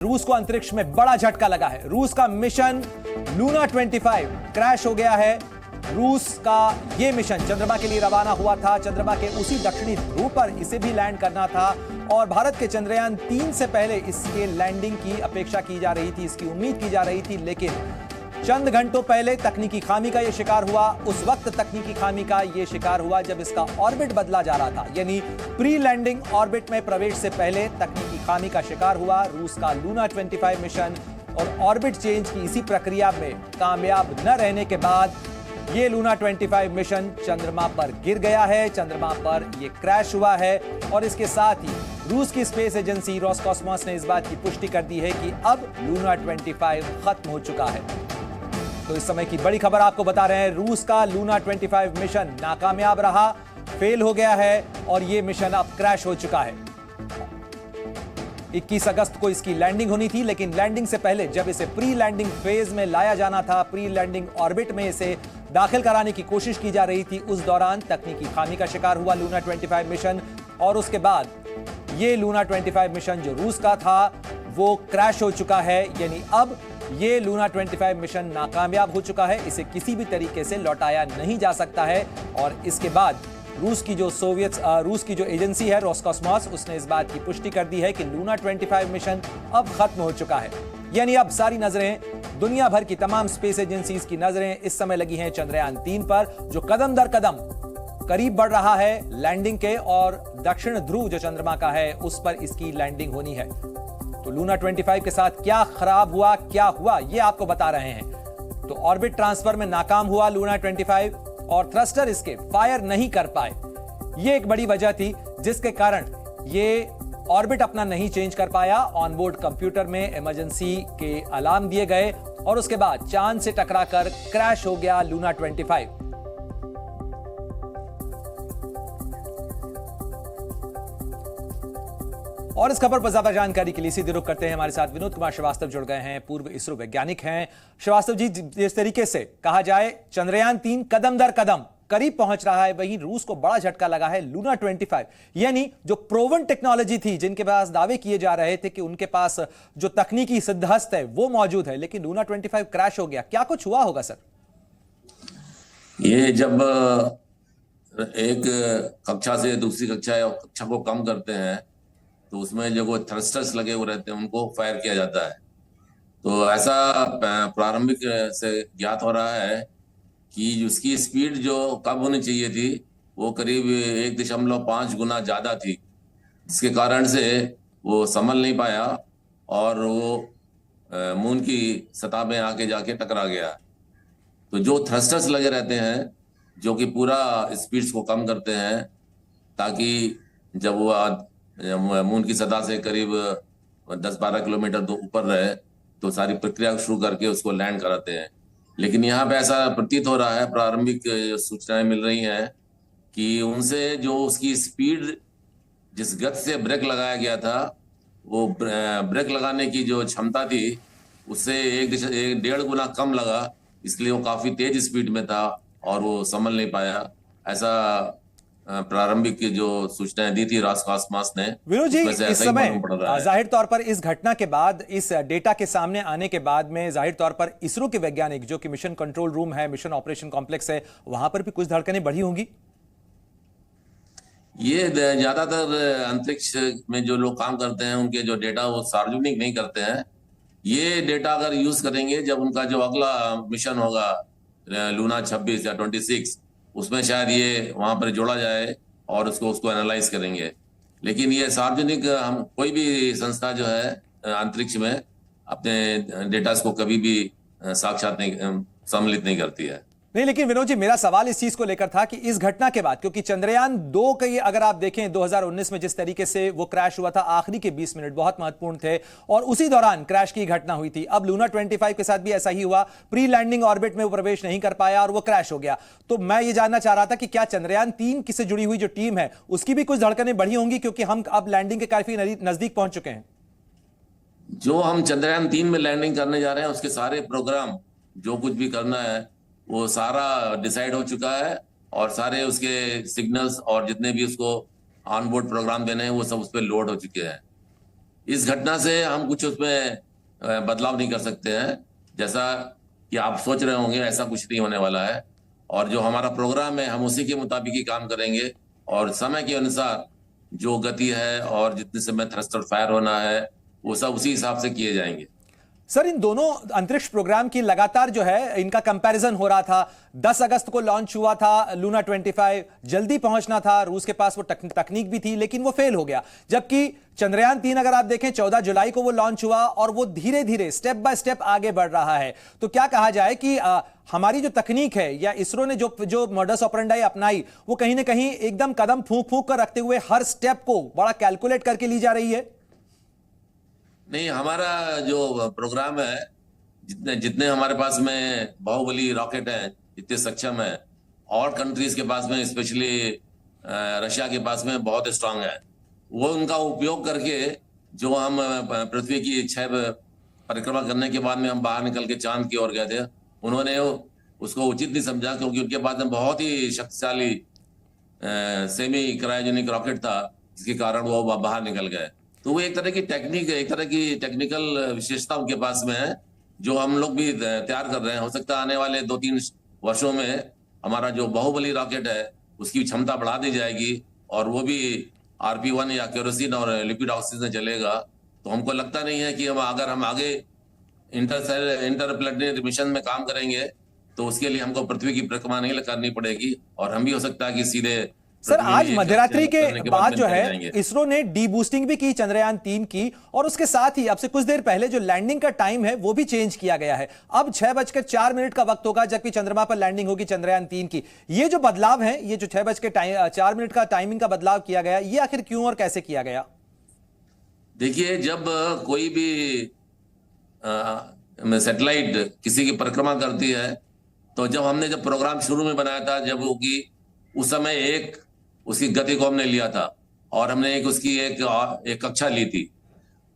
रूस को अंतरिक्ष में बड़ा झटका लगा है। रूस का मिशन लूना 25 क्रैश हो गया है। रूस का यह मिशन चंद्रमा के लिए रवाना हुआ था। चंद्रमा के उसी दक्षिणी ध्रुव पर इसे भी लैंड करना था और भारत के चंद्रयान 3 से पहले इसके लैंडिंग की अपेक्षा की जा रही थी, इसकी उम्मीद की जा रही थी, लेकिन चंद घंटों पहले तकनीकी खामी का यह शिकार हुआ। उस वक्त तकनीकी खामी का यह शिकार हुआ जब इसका ऑर्बिट बदला जा रहा था, यानी प्री लैंडिंग ऑर्बिट में प्रवेश से पहले तकनीकी खामी का शिकार हुआ रूस का लूना 25 मिशन। और ऑर्बिट चेंज की इसी प्रक्रिया में कामयाब न रहने के बाद यह लूना 25 मिशन चंद्रमा पर गिर गया है, चंद्रमा पर यह क्रैश हुआ है। और इसके साथ ही रूस की स्पेस एजेंसी रोसकॉस्मोस ने इस बात की पुष्टि कर दी है कि अब लूना 25 खत्म हो चुका है। तो इस समय की बड़ी खबर आपको बता रहे हैं, रूस का लूना 25 मिशन नाकामयाब रहा, फेल हो गया है और यह मिशन अब क्रैश हो चुका है। 21 अगस्त को इसकी लैंडिंग होनी थी, लेकिन लैंडिंग से पहले जब इसे प्री लैंडिंग फेज में लाया जाना था, प्री लैंडिंग ऑर्बिट में इसे दाखिल कराने की कोशिश की जा रही थी, उस दौरान तकनीकी खामी का शिकार हुआ लूना 25 मिशन। और उसके बाद यह लूना 25 मिशन जो रूस का था वो क्रैश हो चुका है, यानी अब ये लूना 25 मिशन नाकामयाब हो चुका है, इसे किसी भी तरीके से लौटाया नहीं जा सकता है। और इसके बाद रूस की जो एजेंसी है रोसकॉस्मोस, उसने इस बात की पुष्टि कर दी है कि लूना 25 मिशन अब खत्म हो चुका है। यानी अब सारी नजरें, दुनिया भर की तमाम स्पेस एजेंसीज की नजरें इस समय लगी हैं चंद्रयान 3 पर, जो कदम दर कदम करीब बढ़ रहा है लैंडिंग के, और दक्षिण ध्रुव जो चंद्रमा का है उस पर इसकी लैंडिंग होनी है। तो लूना 25 के साथ क्या खराब हुआ, क्या हुआ, यह आपको बता रहे हैं। तो ऑर्बिट ट्रांसफर में नाकाम हुआ लूना 25 और थ्रस्टर इसके फायर नहीं कर पाए। यह एक बड़ी वजह थी जिसके कारण यह ऑर्बिट अपना नहीं चेंज कर पाया। ऑनबोर्ड कंप्यूटर में इमरजेंसी के अलार्म दिए गए और उसके बाद चांद से टकराकर क्रैश हो गया लूना 25। और इस खबर पर ज्यादा जानकारी के लिए सीधे रुख करते हैं, हमारे साथ विनोद कुमार श्रीवास्तव जुड़ गए हैं, पूर्व इसरो वैज्ञानिक हैं। श्रीवास्तव जी, जिस तरीके से कहा जाए चंद्रयान 3 कदम दर कदम करीब पहुंच रहा है, वहीं रूस को बड़ा झटका लगा है लूना 25, यानी जो प्रोवन टेक्नोलॉजी थी, जिनके पास दावे किए जा रहे थे कि उनके पास जो तकनीकी सिद्धहस्त है वो मौजूद है, लेकिन लूना 25 क्रैश हो गया। क्या कुछ हुआ होगा सर? ये जब एक कक्षा से दूसरी कक्षा या कक्षा को कम करते हैं तो उसमें जो थ्रस्टर्स लगे हुए रहते हैं उनको फायर किया जाता है। तो ऐसा प्रारंभिक से ज्ञात हो रहा है कि उसकी स्पीड जो कम होनी चाहिए थी वो करीब 1.5 गुना ज्यादा थी, जिसके कारण से वो संभल नहीं पाया और वो मून की सतह में आके जाके टकरा गया। तो जो थ्रस्टर्स लगे रहते हैं जो कि पूरा स्पीड्स को कम करते हैं, ताकि जब वो मून की सतह से करीब 10-12 किलोमीटर ऊपर रहे तो सारी प्रक्रिया शुरू करके उसको लैंड कराते हैं। लेकिन यहाँ पे ऐसा प्रतीत हो रहा है, प्रारंभिक सूचनाएं मिल रही हैं कि उनसे जो उसकी स्पीड, जिस गति से ब्रेक लगाया गया था, वो ब्रेक लगाने की जो क्षमता थी उससे 1.5 गुना कम लगा, इसलिए वो काफी तेज स्पीड में था और वो संभल नहीं पाया। ऐसा प्रारंभिक की जो सूचनाएं दी थी रोसकॉस्मोस ने। विनोद जी, इस समय जाहिर तौर पर इस घटना के बाद, इस डेटा के सामने आने के बाद में जाहिर तौर पर इसरो के वैज्ञानिक जो कि मिशन कंट्रोल रूम है, मिशन ऑपरेशन कॉम्प्लेक्स है, वहां पर भी कुछ धड़कनें बढ़ी होंगी। ये ज्यादातर अंतरिक्ष में जो लोग काम करते हैं उनके जो डेटा वो सार्वजनिक नहीं करते हैं। ये डेटा अगर यूज करेंगे जब उनका जो अगला मिशन होगा लूना 26 या 26, उसमें शायद ये वहां पर जोड़ा जाए और उसको एनालाइज करेंगे। लेकिन ये सार्वजनिक, हम कोई भी संस्था जो है अंतरिक्ष में अपने डेटा को कभी भी साक्षात नहीं, सम्मिलित नहीं करती है। नहीं, लेकिन विनोद जी, मेरा सवाल इस चीज को लेकर था कि इस घटना के बाद, क्योंकि चंद्रयान 2 के अगर आप देखें 2019 में जिस तरीके से वो क्रैश हुआ था, आखिरी के 20 मिनट बहुत महत्वपूर्ण थे और उसी दौरान क्रैश की घटना हुई थी। अब लूना 25 के साथ भी ऐसा ही हुआ, प्री लैंडिंग ऑर्बिट में वो प्रवेश नहीं कर पाया और वो क्रैश हो गया। तो मैं ये जानना चाह रहा था कि क्या चंद्रयान 3 से जुड़ी हुई जो टीम है उसकी भी कुछ धड़कनें बढ़ी होंगी, क्योंकि हम अब लैंडिंग के काफी नजदीक पहुंच चुके हैं। जो हम चंद्रयान 3 में लैंडिंग करने जा रहे हैं उसके सारे प्रोग्राम, जो कुछ भी करना है वो सारा डिसाइड हो चुका है और सारे उसके सिग्नल्स और जितने भी उसको ऑन बोर्ड प्रोग्राम देने हैं वो सब उस पर लोड हो चुके हैं। इस घटना से हम कुछ उसमें बदलाव नहीं कर सकते हैं। जैसा कि आप सोच रहे होंगे ऐसा कुछ नहीं होने वाला है, और जो हमारा प्रोग्राम है हम उसी के मुताबिक ही काम करेंगे, और समय के अनुसार जो गति है और जितने समय थ्रस्टर फायर होना है वो सब उसी हिसाब से किए जाएंगे। सर, इन दोनों अंतरिक्ष प्रोग्राम की लगातार जो है इनका कंपैरिजन हो रहा था। 10 अगस्त को लॉन्च हुआ था लूना 25, जल्दी पहुंचना था, रूस के पास वो तकनीक भी थी, लेकिन वो फेल हो गया। जबकि चंद्रयान 3 अगर आप देखें 14 जुलाई को वो लॉन्च हुआ और वो धीरे धीरे स्टेप बाय स्टेप आगे बढ़ रहा है। तो क्या कहा जाए कि हमारी जो तकनीक है या इसरो ने जो मॉडस ऑपरेंडाई अपनाई वो कहीं ना कहीं एकदम कदम फूंक फूंक कर रखते हुए हर स्टेप को बड़ा कैलकुलेट करके ली जा रही है? नहीं, हमारा जो प्रोग्राम है, जितने जितने हमारे पास में बाहुबली रॉकेट हैं, जितने सक्षम है, और कंट्रीज के पास में स्पेशली रशिया के पास में बहुत स्ट्रांग है, वो उनका उपयोग करके जो हम पृथ्वी की 6 परिक्रमा करने के बाद में हम बाहर निकल के चांद की ओर गए थे, उन्होंने उसको उचित नहीं समझा, क्योंकि उनके पास में बहुत ही शक्तिशाली सेमी क्रायोजेनिक रॉकेट था, जिसके कारण वो बाहर निकल गए। तो वो एक तरह की टेक्निकल विशेषता उनके पास में है, जो हम लोग भी तैयार कर रहे हैं। हो सकता है आने वाले 2-3 वर्षों में हमारा जो बाहुबली रॉकेट है उसकी क्षमता बढ़ा दी जाएगी, और वो भी RP1 या केरोसिन और लिक्विड ऑक्सीजन चलेगा। तो हमको लगता नहीं है कि अगर हम आगे इंटरप्लेनेटरी मिशन में काम करेंगे तो उसके लिए हमको पृथ्वी की परिक्रमा नहीं करनी पड़ेगी, और हम भी हो सकता है कि सीधे। सर, आज मध्यरात्रि के बाद जो है इसरो ने डी बूस्टिंग भी की चंद्रयान 3 की, और उसके साथ ही अब से कुछ देर पहले जो लैंडिंग का टाइम है वो भी चेंज किया गया है। अब 6:04 का वक्त होगा जबकि चंद्रमा पर लैंडिंग होगी चंद्रयान 3 की। ये जो बदलाव है, ये जो 6:04 का टाइमिंग का बदलाव किया गया, ये आखिर क्यों और कैसे किया गया? देखिए, जब कोई भी सैटेलाइट किसी की परिक्रमा करती है, तो जब प्रोग्राम शुरू में बनाया था, जब वो की उस समय उसकी गति को हमने लिया था, और हमने एक कक्षा ली थी।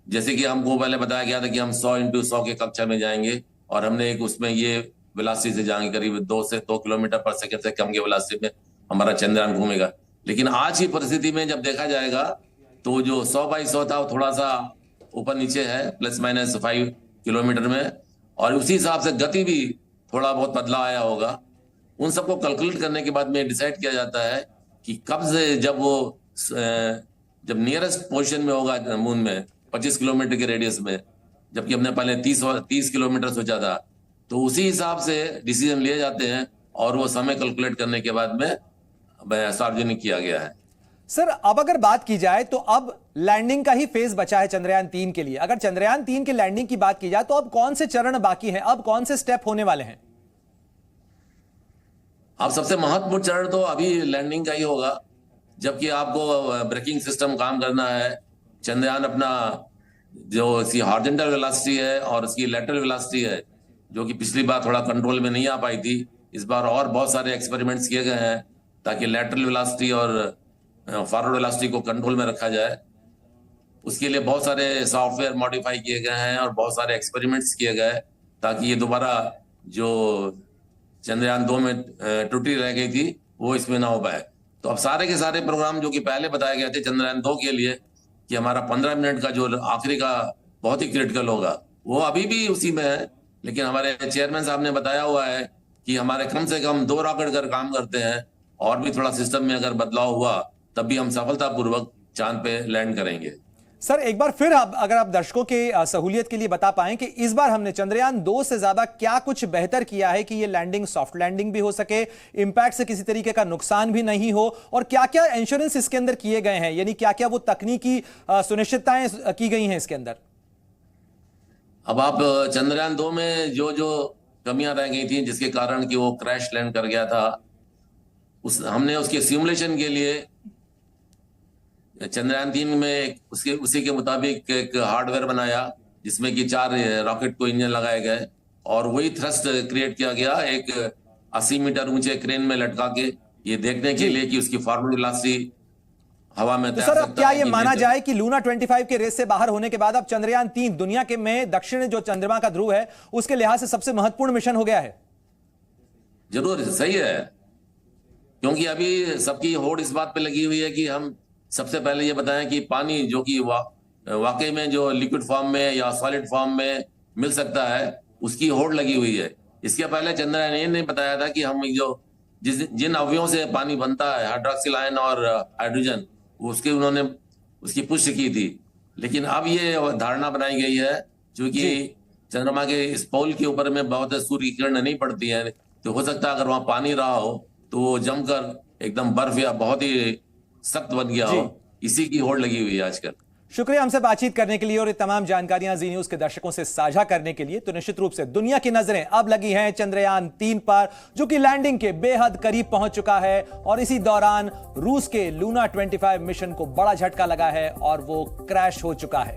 जैसे कि हमको पहले बताया गया था कि हम 100x100 के कक्षा में जाएंगे, और हमने उसमें ये वेलोसिटी से जाएंगे, करीब 2 से 2 किलोमीटर पर सेकंड से कम की वेलोसिटी में हमारा चंद्रयान घूमेगा। लेकिन आज की परिस्थिति में जब देखा जाएगा तो जो 100x100 था वो थोड़ा सा ऊपर नीचे है, ±5 किलोमीटर में, और उसी हिसाब से गति भी थोड़ा बहुत बदलाव आया होगा। उन सबको कैलकुलेट करने के बाद में डिसाइड किया जाता है कि कब से जब नियरेस्ट पोजीशन में होगा मून में 25 किलोमीटर के रेडियस में, जबकि हमने पहले 30 किलोमीटर सोचा था, तो उसी हिसाब से डिसीजन लिए जाते हैं, और वो समय कैलकुलेट करने के बाद में सार्वजनिक किया गया है। सर, अब अगर बात की जाए तो अब लैंडिंग का ही फेज बचा है चंद्रयान 3 के लिए। अगर चंद्रयान 3 की लैंडिंग की बात की जाए तो अब कौन से चरण बाकी हैं, अब कौन से स्टेप होने वाले हैं? अब सबसे महत्वपूर्ण चरण तो अभी लैंडिंग का ही होगा, जबकि आपको ब्रेकिंग सिस्टम काम करना है। चंद्रयान अपना जो इसकी हॉरिजॉन्टल वेलोसिटी है और उसकी लैटरल वेलोसिटी है, जो कि पिछली बार थोड़ा कंट्रोल में नहीं आ पाई थी, इस बार और बहुत सारे एक्सपेरिमेंट्स किए गए हैं ताकि लैटरल वेलोसिटी और फॉरवर्ड वेलोसिटी को कंट्रोल में रखा जाए। उसके लिए बहुत सारे सॉफ्टवेयर मॉडिफाई किए गए हैं और बहुत सारे एक्सपेरिमेंट्स किए गए, ताकि ये दोबारा जो चंद्रयान 2 में त्रुटि रह गई थी वो इसमें ना हो पाए। तो अब सारे के सारे प्रोग्राम जो कि पहले बताए गए थे चंद्रयान 2 के लिए कि हमारा 15 मिनट का जो आखिरी का बहुत ही क्रिटिकल होगा, वो अभी भी उसी में है। लेकिन हमारे चेयरमैन साहब ने बताया हुआ है कि हमारे कम से कम 2 रॉकेट अगर काम करते हैं और भी थोड़ा सिस्टम में अगर बदलाव हुआ, तब भी हम सफलतापूर्वक चांद पे लैंड करेंगे। सर, एक बार फिर अगर आप दर्शकों के सहूलियत के लिए बता पाएं कि इस बार हमने चंद्रयान 2 से ज्यादा क्या कुछ बेहतर किया है कि ये लैंडिंग सॉफ्ट लैंडिंग भी हो सके, इंपैक्ट से किसी तरीके का नुकसान भी नहीं हो, और क्या क्या इंश्योरेंस इसके अंदर किए गए हैं, यानी क्या क्या वो तकनीकी सुनिश्चितताएं की गई हैं इसके अंदर? अब आप चंद्रयान 2 में जो जो कमियां रह गई थी जिसके कारण कि वो क्रैश लैंड कर गया था, हमने उसके सिमुलेशन के लिए चंद्रयान 3 में उसी के मुताबिक एक हार्डवेयर बनाया, जिसमें कि 4 रॉकेट को इंजन लगाए गए, और वही थ्रस्ट क्रिएट किया गया एक 80 मीटर ऊंचे क्रेन में लटका के, ये देखने के लिए कि उसकी फॉरवर्ड वेलोसिटी हवा में तो सर, अब क्या ये माना जाए कि लूना 25 के रेस से बाहर होने के बाद अब चंद्रयान 3 दुनिया के में दक्षिण जो चंद्रमा का ध्रुव है उसके लिहाज से सबसे महत्वपूर्ण मिशन हो गया है? जरूर सही है, क्योंकि अभी सबकी होड़ इस बात पे लगी हुई है कि हम सबसे पहले ये बताएं कि पानी जो कि वाकई में जो लिक्विड फॉर्म में या सॉलिड फॉर्म में मिल सकता है, उसकी होड़ लगी हुई है। इसके पहले चंद्रयान ये नहीं बताया था कि हम जो जिन अवयवों से पानी बनता है, हाइड्रोक्सिल आयन और हाइड्रोजन, उन्होंने उसकी पुष्टि की थी। लेकिन अब ये धारणा बनाई गई है, क्योंकि चंद्रमा के इस पोल के ऊपर में बहुत सूर्य की किरण नहीं पड़ती है, तो हो सकता है अगर वहां पानी रहा हो तो वो जमकर एकदम बर्फ या बहुत ही सख्त बन गया हो। इसी की होड़ लगी हुई है आजकल। शुक्रिया हमसे बातचीत करने के लिए और ये तमाम जानकारियां जी न्यूज के दर्शकों से साझा करने के लिए। तो निश्चित रूप से दुनिया की नजरें अब लगी हैं चंद्रयान 3 पर, जो कि लैंडिंग के बेहद करीब पहुंच चुका है। और इसी दौरान रूस के लूना 25 मिशन को बड़ा झटका लगा है और वो क्रैश हो चुका है।